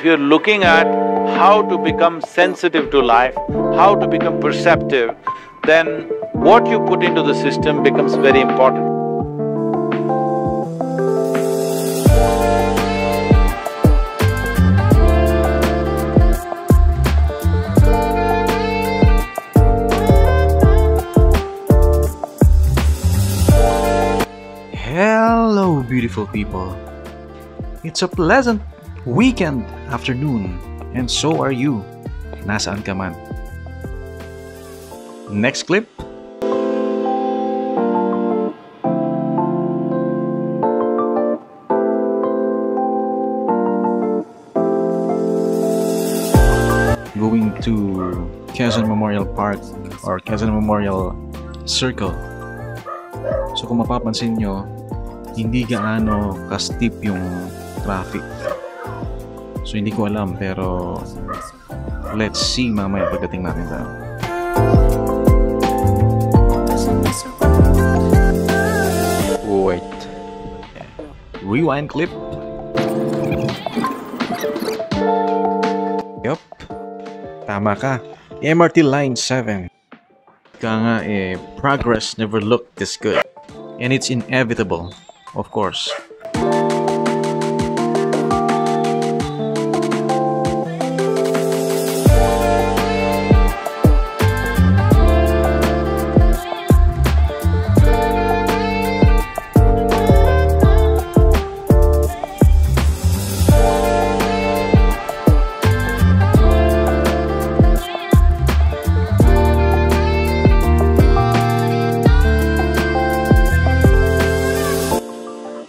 if you're looking at how to become sensitive to life, how to become perceptive, then what you put into the system becomes very important. Hello, beautiful people. It's a pleasant weekend afternoon, and so are you. Nasaan ka man? Next clip. Going to Quezon Memorial Park or Quezon Memorial Circle. So kung mapapansin nyo, hindi gaano ka-steep yung traffic. So hindi ko alam, pero let's see mamaya pagdating natin doon. Wait. Rewind clip. Yup. Tama ka. MRT Line 7. Kaya nga progress never looked this good. And it's inevitable, of course.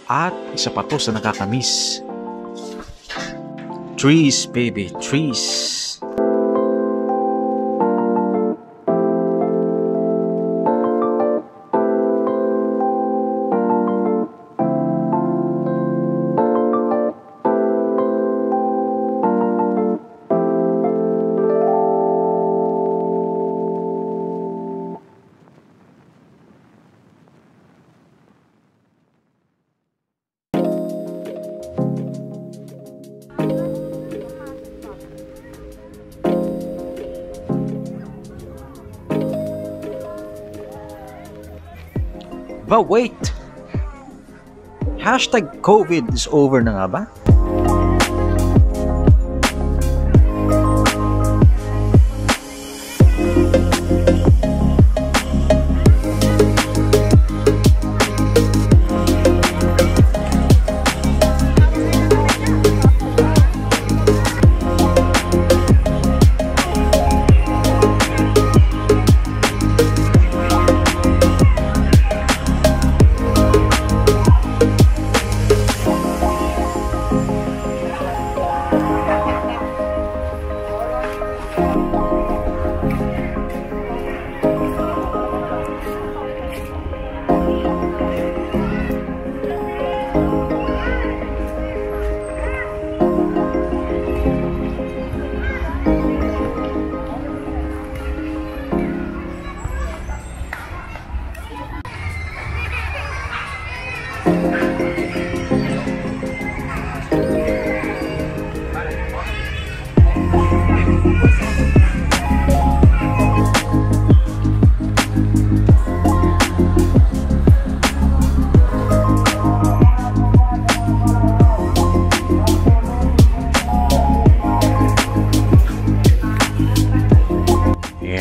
At isa pa to sa nakakamiss. Trees, baby, trees. But wait! Hashtag COVID is over na nga ba?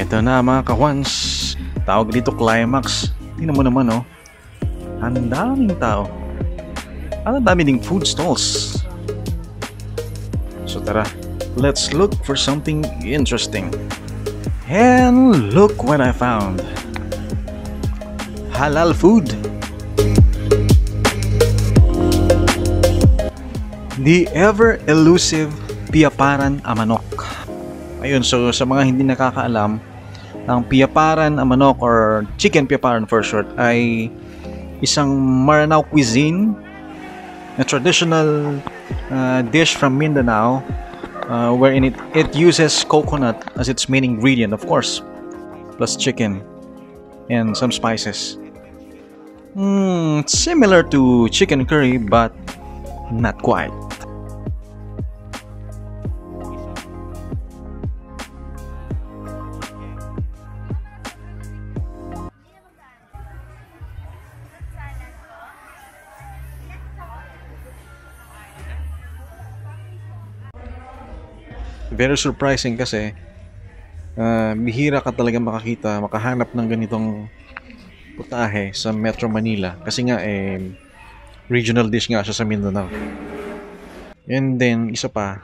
Ito na mga kakwans, tawag dito climax. Tingnan mo naman oh, ang daming tao. Ang dami ding food stalls. So tara, let's look for something interesting. And look what I found. Halal food. The ever elusive piyaparan a manok. Ayun, so sa mga hindi nakakaalam, ang piyaparan a manok or chicken piyaparan for short ay isang Maranao cuisine, a traditional dish from Mindanao, wherein it uses coconut as its main ingredient, of course, plus chicken and some spices. Similar to chicken curry but not quite. Very surprising kasi bihira ka talaga makahanap ng ganitong putahe sa Metro Manila kasi nga regional dish nga siya sa Mindanao. And then isa pa,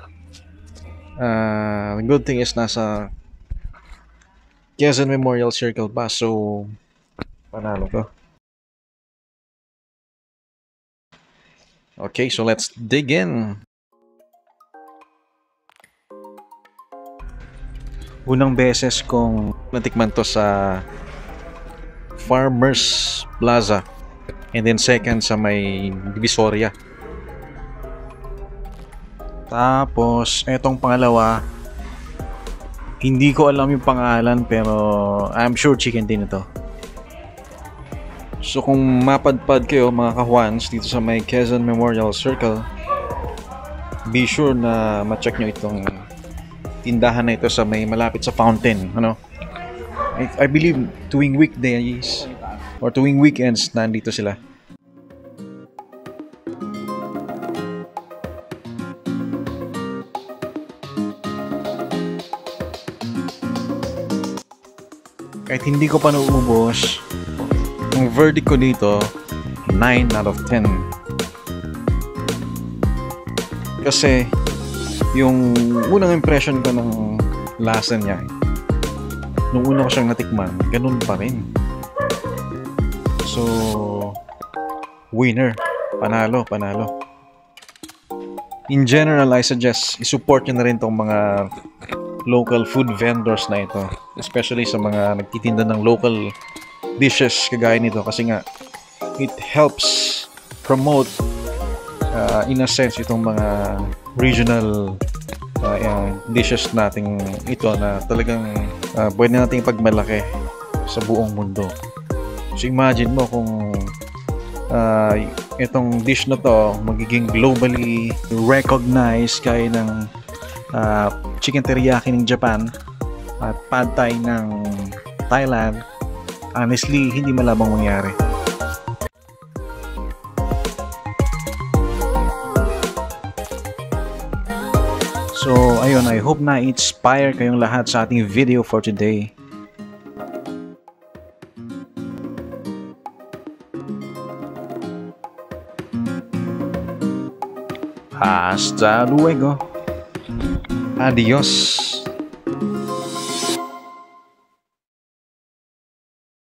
the good thing is nasa Quezon Memorial Circle pa, so panalo to. Okay, so let's dig in. Unang beses kong natikman to sa Farmers Plaza, and then second sa may Divisoria. Tapos etong pangalawa, hindi ko alam yung pangalan pero I'm sure chicken din ito. So kung mapadpad kayo mga kahwans dito sa may Quezon Memorial Circle, be sure na ma-check nyo itong tindahan na ito sa may malapit sa fountain, ano? I believe tuwing weekdays or tuwing weekends nandito sila. Kahit hindi ko pa nauubos, ang verdict ko dito 9 out of 10. Kasi yung unang impression ko ng lasa niya, nung una ko siyang natikman, ganun pa rin. So, winner. Panalo. In general, I suggest isupport nyo na rin tong mga local food vendors na ito. Especially sa mga nagtitinda ng local dishes kagaya nito. Kasi nga, it helps promote in a sense itong mga regional dishes nating ito na talagang pwede nating pagmalaki sa buong mundo. So imagine mo kung itong dish na to magiging globally recognized gaya ng chicken teriyaki ng Japan at pad thai ng Thailand. Honestly, hindi malabang mangyari. So, ayun, I hope na inspire kayong lahat sa ating video for today. Hasta luego. Adios.